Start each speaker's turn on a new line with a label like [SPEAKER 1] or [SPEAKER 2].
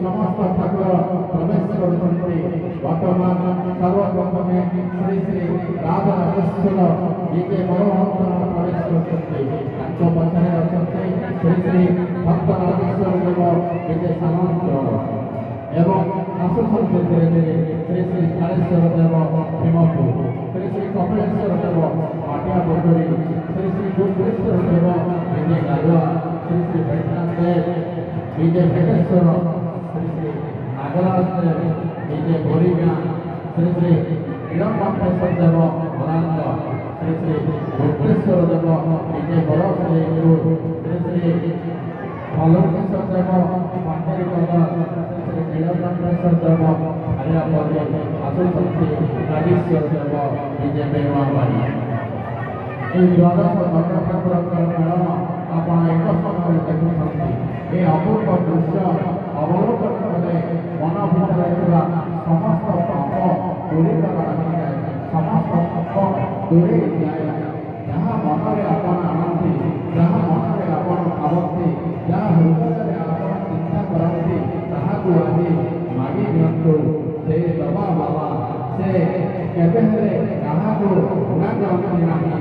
[SPEAKER 1] समस्त ठाकुर प्रवेश करते वर्तमान सर्वप्रथमे श्री श्री राजराजेश्वर विजय मनोहर प्रवेश करते पचरे अच्छा श्री श्री भक्त राजेश्वर देव विजय सामंत एवं आसुसन धीरे धीरे श्री श्री कालेश्वर देव भीमपुर श्री श्री कपिलेश्वर देव पाटिया बटोरी श्री श्री दुर्गेश्वर देव विजय गालुआ श्री श्री वैद्यनाथ देव विजय भेटेश्वर श्री श्री नागराज देव विजय बोरीगा श्री श्री नीलकंठेश्वर देव बरांग श्री श्री भुवनेश्वर देव विजय बरफ श्री श्री अलंकेश्वर देव पांडेरी श्री नीलकंठेश्वर देव हरियापति आसुशक्ति नागेश्वर देव विजय बेवाबाड़ी द्वादश भद्र ठाकुर मेलन आप एक समय देखुं ये अपूर्व दृश्य अवलोकन कले मन भर समस्त पाप दूरी जाए समस्त पाप दूरे जाए जहाँ मन में आपन आनती जहाँ मन में आपन भावती जहाँ हृदय में आपन चिंता करती ताकू आज मागी दिंतु से दबा बाबा से केवे क्या गुणा करती ना